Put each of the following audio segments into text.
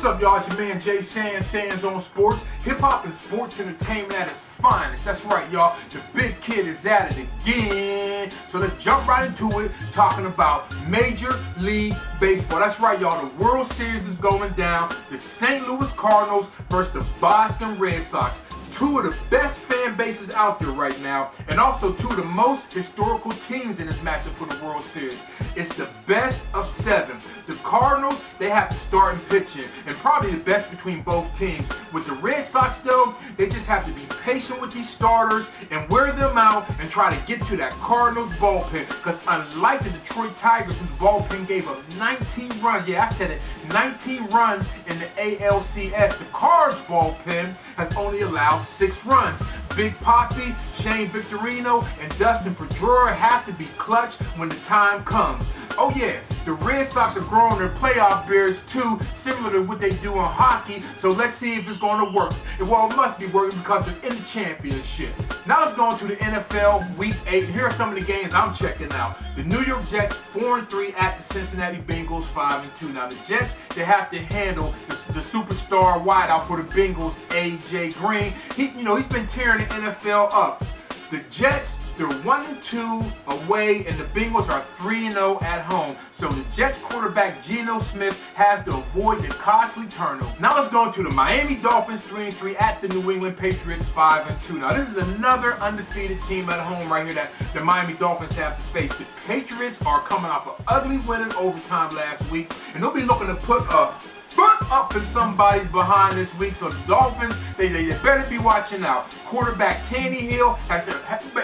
up, y'all? It's your man Jay Sands on Sports. Hip-hop and sports entertainment at its finest. That's right, y'all. The big kid is at it again. So let's jump right into it, talking about Major League Baseball. That's right, y'all. The World Series is going down. The St. Louis Cardinals versus the Boston Red Sox. Two of the best fan bases out there right now, and also two of the most historical teams in this matchup for the World Series. It's the best of 7. The Cardinals, they have to start in pitching, and probably the best between both teams. With the Red Sox, though, they just have to be patient with these starters and wear them out and try to get to that Cardinals bullpen. Because unlike the Detroit Tigers, whose bullpen gave up 19 runs, yeah, I said it, 19 runs in the ALCS, the Cards bullpen has only allowed 6 runs. Big Papi, Shane Victorino, and Dustin Pedroia have to be clutch when the time comes. Oh yeah, the Red Sox are growing their playoff beers too, similar to what they do in hockey, so let's see if it's going to work. Well, it must be working because they're in the championship. Now let's go into the NFL Week 8. Here are some of the games I'm checking out. The New York Jets 4-3 at the Cincinnati Bengals 5-2. Now the Jets, they have to handle the superstar wideout for the Bengals, A.J. Green. He's been tearing the NFL up. The Jets, they're 1-2 away, and the Bengals are 3-0 at home. So the Jets quarterback Geno Smith has to avoid the costly turnover. Now let's go into the Miami Dolphins 3-3 at the New England Patriots 5-2. Now this is another undefeated team at home right here that the Miami Dolphins have to face. The Patriots are coming off an ugly win in overtime last week, and they'll be looking to put a foot up in somebody's behind this week, so the Dolphins, they better be watching out. Quarterback Tannehill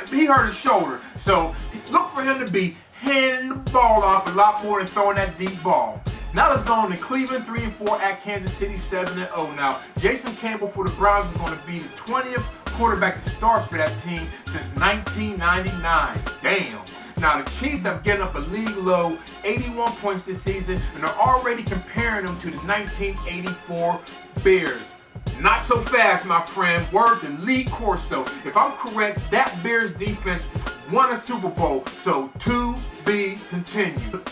he hurt his shoulder, so look for him to be handing the ball off a lot more than throwing that deep ball. Now let's go on to Cleveland 3-4 at Kansas City 7-0. Now Jason Campbell for the Browns is going to be the 20th quarterback to start for that team since 1999. Damn. Now, the Chiefs have given up a league low 81 points this season, and are already comparing them to the 1984 Bears. Not so fast, my friend. Word to Lee Corso. If I'm correct, that Bears defense won a Super Bowl, so to be continued.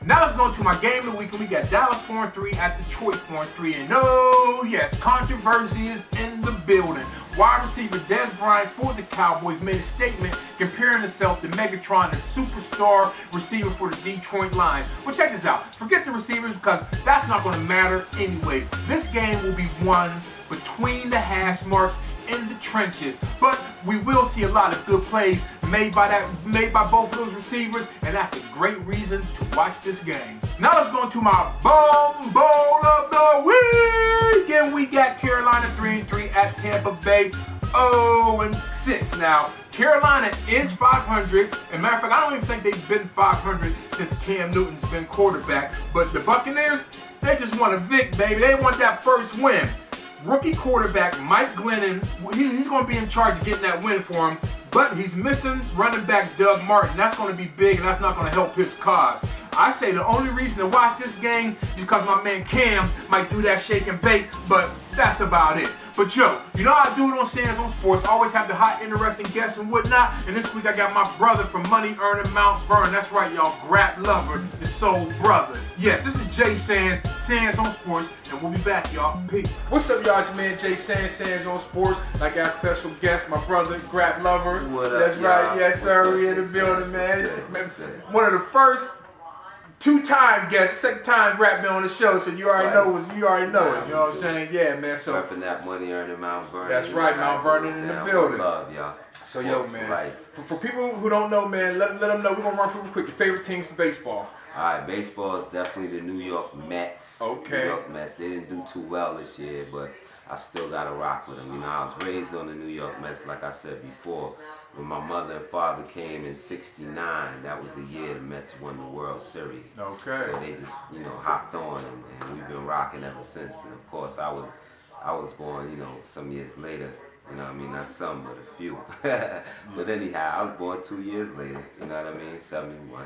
Now let's go to my game of the week, and we got Dallas 4-3 at Detroit 4-3. And oh yes, controversy is in the building. Wide receiver Des Bryant for the Cowboys made a statement comparing himself to Megatron, the superstar receiver for the Detroit Lions. Well, check this out. Forget the receivers because that's not going to matter anyway. This game will be won between the hash marks in the trenches, but we will see a lot of good plays made by both of those receivers, and that's a great reason to watch this game. Now let's go into my Bum Bowl of the Week, and we got Carolina 3-3 at Tampa Bay 0-6. Now Carolina is 500, and matter of fact, I don't even think they've been 500 since Cam Newton's been quarterback. But the Buccaneers, they just want a Vic, baby. They want that first win. Rookie quarterback Mike Glennon, he's going to be in charge of getting that win for him, but he's missing running back Doug Martin. That's going to be big, and that's not going to help his cause. I say the only reason to watch this game is because my man Cam might do that shake and bake, but that's about it. But yo, you know how I do it on Sands on Sports. Always have the hot, interesting guests and whatnot. And this week I got my brother from Money Earning Mount Vernon. That's right, y'all. Grap Luva, the soul brother. Yes, this is Jay Sands on Sports, and we'll be back, y'all. Peace. What's up, y'all? It's your man Jay Sands on Sports. I got special guest, my brother Grap Luva. What up, that's right, y'all? yes sir. We in the building, man. One of the first two-time guests, second time rap me on the show, so you already know it. You know what I'm saying? Yeah, man. So repping that Money Earning Mount Vernon. That's right, Mount Vernon in the building. Love, y'all. So yo, man. For people who don't know, man, let them know. We're gonna run through real quick. Your favorite teams in baseball? All right, baseball is definitely the New York Mets. Okay. New York Mets. They didn't do too well this year, but I still gotta rock with them. You know, I was raised on the New York Mets, like I said before. When my mother and father came in '69, that was the year the Mets won the World Series. Okay. So they just, hopped on, and we've been rocking ever since. And of course, I was born, some years later. You know what I mean? Not some, but a few. But anyhow, I was born 2 years later. You know what I mean? '71.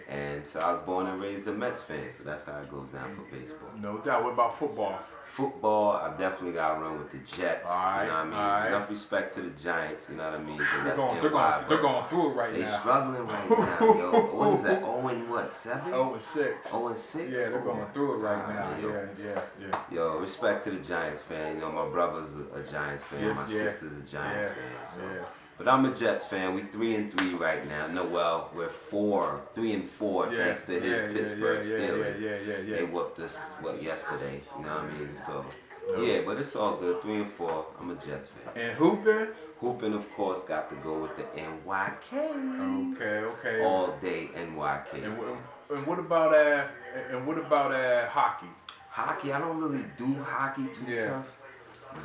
And so I was born and raised a Mets fan, so that's how it goes down for baseball. No doubt. What about football? Football, I definitely got to run with the Jets. All you know what I right, mean? all right. Enough respect to the Giants, you know what I mean? 'Cause They're that's going through it right they now. struggling right now, yo. What is that? 0 and what? 7? 0-6. 0 and 6? Yeah, they're going through it right now. Man, Yeah. Yo, respect to the Giants fan. You know, my brother's a Giants fan. Yes, my sister's a Giants fan. So. Yeah. But I'm a Jets fan. We 3-3 right now. No, well, we're 3-4 thanks to his Pittsburgh Steelers. Yeah. They whooped us yesterday. You know what I mean? So yeah, but it's all good. 3-4. I'm a Jets fan. And hooping? Hooping, of course, got to go with the NYK. Okay. All day NYK. And what about hockey? Hockey, I don't really do hockey too tough.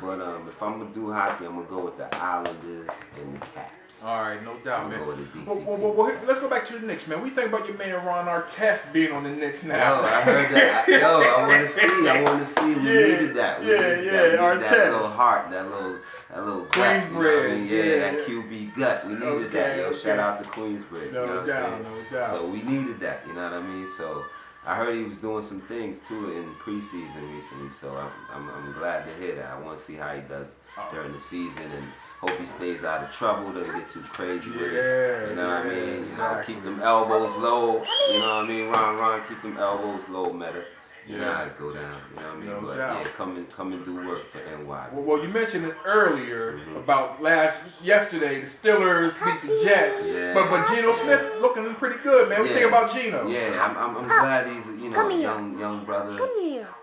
But if I'm gonna do hockey, I'm gonna go with the Islanders and the Caps. All right, no doubt, man. Go with the DC well, let's go back to the Knicks, man. We think about your man Ron Artest being on the Knicks now. Yo, I heard that. I want to see. We needed that. We needed Artest. that little heart, that little gut. Queensbridge. That QB gut. We needed that. Yo, shout out to Queensbridge. No you know what I'm saying? No doubt. So we needed that. You know what I mean? So. I heard he was doing some things too in preseason recently, so I'm glad to hear that. I want to see how he does during the season, and hope he stays out of trouble, doesn't get too crazy with it. You know what I mean? You know, keep them elbows low. You know what I mean? Ron, keep them elbows low, Meta. You know how it go down. You know what I mean? No but doubt. yeah, come and do work for NY. Well, you mentioned it earlier about yesterday. The Steelers beat the Jets, but Geno Smith looking pretty good, man. What do you think about Geno? Yeah, I'm glad he's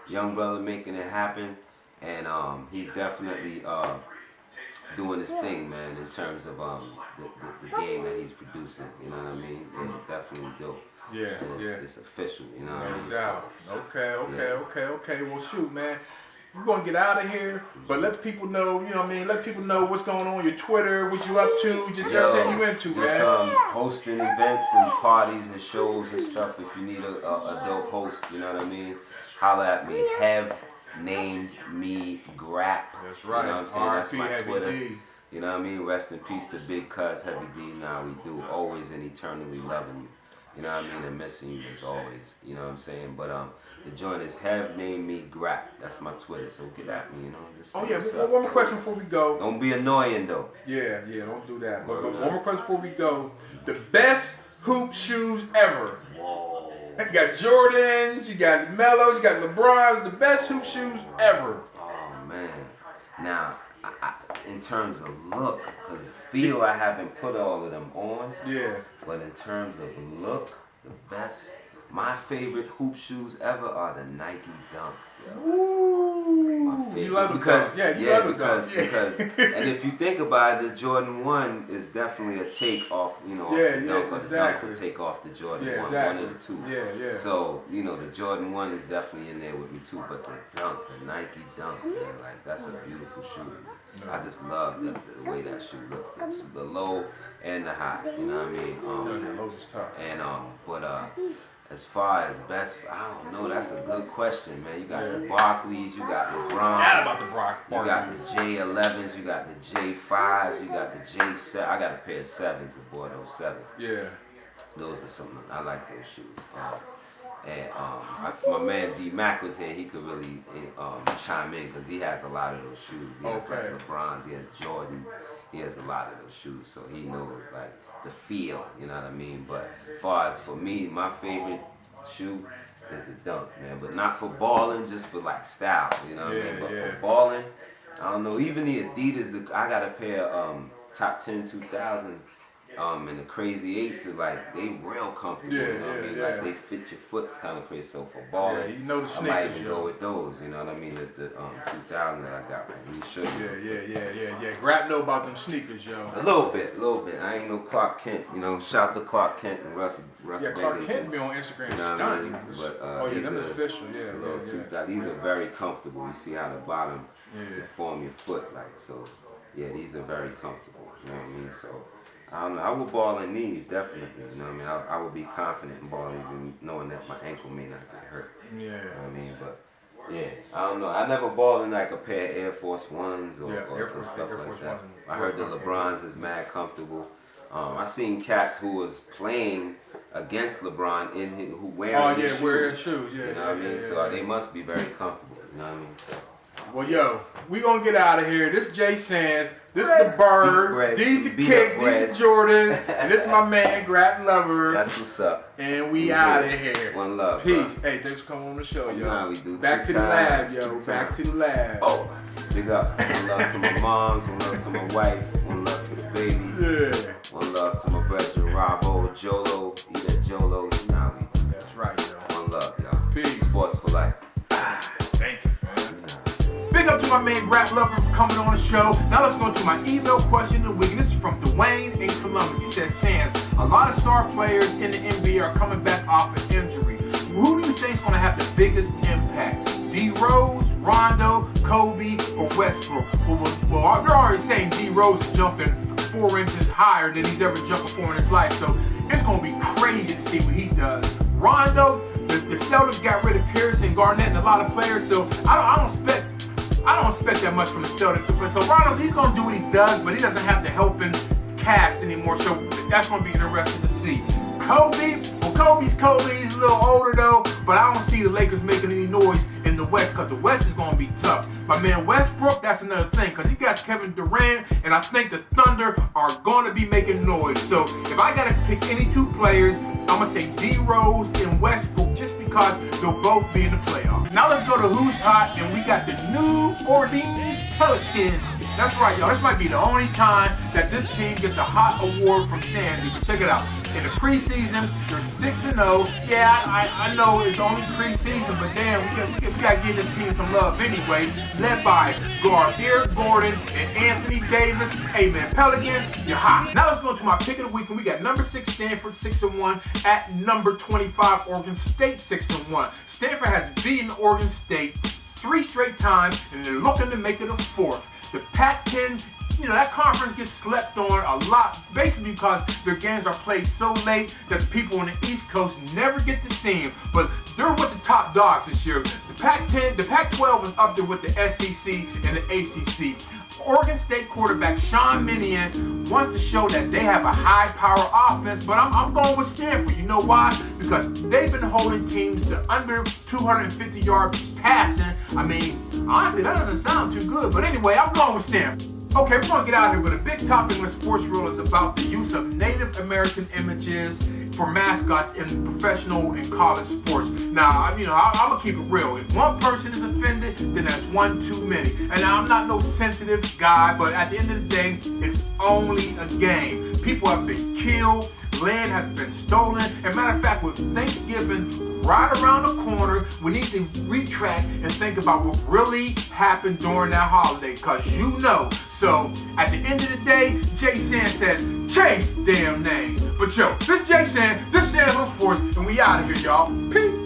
young brother making it happen, and he's definitely doing his thing, man, in terms of the game that he's producing. You know what I mean? Yeah, definitely dope. It's official, you know what I mean? No doubt. Okay. Well, shoot, man. We're going to get out of here, but let the people know, you know what I mean? Let people know what's going on, your Twitter, what you up to, just everything you into, man. Just hosting events and parties and shows and stuff. If you need a dope host, you know what I mean? Holla at me. Have named me Grap. That's right. You know what I'm saying? That's my Heavy Twitter. D. You know what I mean? Rest in peace to B.U.K.A. Heavy D. Now we do. Always and eternally loving you. You know what I mean? And missing you as always. You know what I'm saying? But the joint is have named me Grap. That's my Twitter. So get at me, you know. Just one more question before we go. Don't be annoying though. Yeah, don't do that. But one more question before we go. The best hoop shoes ever. Whoa. You got Jordans, you got Mellows, you got LeBrons. The best hoop shoes ever. Oh man. Now, in terms of look, because feel I haven't put all of them on. Yeah. But in terms of look, my favorite hoop shoes ever are the Nike Dunks. Yo. Ooh. My favorite. You love the because Dunks. Yeah, you love the Dunks. Because and if you think about it, the Jordan 1 is definitely a take off, off the Dunk, or the Dunk's a take off the Jordan 1, exactly. one of the two. Yeah. So, the Jordan 1 is definitely in there with me too, but the Dunk, the Nike Dunk, man, like that's a beautiful shoe. I just love the way that shoe looks. The low and the high, you know what I mean? The lows is tough. And but as far as best, I don't know. That's a good question, man. You got the Barclays, you got LeBron. Forgot about the You got the J11s, you got the J5s, you got the J7. I got a pair of 7s, the Bordeaux 7s. Yeah. Those are some. I like those shoes. And if my man D-Mac was here, he could really chime in because he has a lot of those shoes. He has like LeBrons, he has Jordans, he has a lot of those shoes, so he knows like the feel, you know what I mean? But as far as for me, my favorite shoe is the Dunk, man. But not for balling, just for like style, you know what I mean? But for balling, I don't know. Even the Adidas, I got a pair of top 10 2000s. And the Crazy 8s are like, they real comfortable, you know what I mean? Like they fit your foot kind of crazy. So for balling, the sneakers, I might even go with those, you know what I mean? The 2000 that I got, like, let me show you. Yeah. Grap know about them sneakers, yo. A little bit. I ain't no Clark Kent, shout to Clark Kent and Russ Clark Kent be on Instagram, you know what I mean? But them official, these are very comfortable. You see how the bottom can form your foot, like, so, yeah, these are very comfortable, you know what I mean? So, I don't know. I would ball in these, definitely. You know what I mean? I would be confident in balling, even knowing that my ankle may not get hurt. Yeah. You know what I mean? But, yeah, I don't know. I never balled in like a pair of Air Force Ones or stuff like that. I heard the LeBrons is mad comfortable. I seen cats who was playing against LeBron who wearing his shoes. wearing shoes. Yeah, you know what I mean? So they must be very comfortable. You know what I mean? So. Well, yo, we gonna get out of here. This is Jay Sands. This is the Bird. These the Kicks. These the Jordans. And this is my man, Grap Luva. That's what's up. And we out of here. One love. Peace. Bro. Hey, thanks for coming on the show, yo. Nah, we do back to the lab, yo. Back to the lab. Oh, big up. One love to my moms. One love to my wife. One love to the babies. Yeah. One love to my brother, Robbo, Jolo. Eat that Jolo. Nah, we do. That's right, yo. One love, y'all. Peace. Sports for life. Thank you, man. Big up to my man Grap Luva for coming on the show. Now let's go to my email question of the week. This is from Dwayne in Columbus. He says, Sands, a lot of star players in the NBA are coming back off an injury. Who do you think is going to have the biggest impact? D. Rose, Rondo, Kobe, or Westbrook? Well, they're already saying D. Rose is jumping 4 inches higher than he's ever jumped before in his life. So it's going to be crazy to see what he does. Rondo, the Celtics got rid of Pierce and Garnett and a lot of players. So I don't expect that much from the Celtics. So Rondo, he's going to do what he does, but he doesn't have the helping cast anymore. So that's going to be interesting to see. Kobe, well, Kobe's Kobe. He's a little older though, but I don't see the Lakers making any noise in the West because the West is going to be tough. My man Westbrook, that's another thing because he got Kevin Durant, and I think the Thunder are going to be making noise. So if I got to pick any 2 players, I'm going to say D. Rose and Westbrook just because they'll both be in the playoffs. Now let's go to Who's Hot, and we got the New Orleans Pelicans. That's right, y'all. This might be the only time that this team gets a hot award from Sandy. But check it out. In the preseason, they're 6-0. Yeah, I know it's only preseason, but damn, we got to give this team some love anyway. Led by Eric Gordon and Anthony Davis. Hey, man, Pelicans, you're hot. Now let's go to my pick of the week. And we got number 6, Stanford, 6-1. At number 25, Oregon State, 6-1. Stanford has beaten Oregon State 3 straight times, and they're looking to make it a 4th. The Pac-10, that conference gets slept on a lot, basically because their games are played so late that the people on the East Coast never get to see them. But they're with the top dogs this year. The Pac-10, the Pac-12 is up there with the SEC and the ACC. Oregon State quarterback Sean Minian wants to show that they have a high-power offense, but I'm going with Stanford. You know why? Because they've been holding teams to under 250 yards passing. I mean, honestly, that doesn't sound too good. But anyway, I'm going with Stanford. Okay, we're going to get out of here, but a big topic in the sports world is about the use of Native American images for mascots in professional and college sports. Now, I'm going to keep it real. If one person is offended, then that's one too many. And I'm not no sensitive guy, but at the end of the day, it's only a game. People have been killed. Land has been stolen. As a matter of fact, with Thanksgiving right around the corner, we need to retract and think about what really happened during that holiday, because So, at the end of the day, Jay Sands says, change the damn name. But yo, this Jay Sands, this Sands on Sports, and we out of here, y'all. Peace.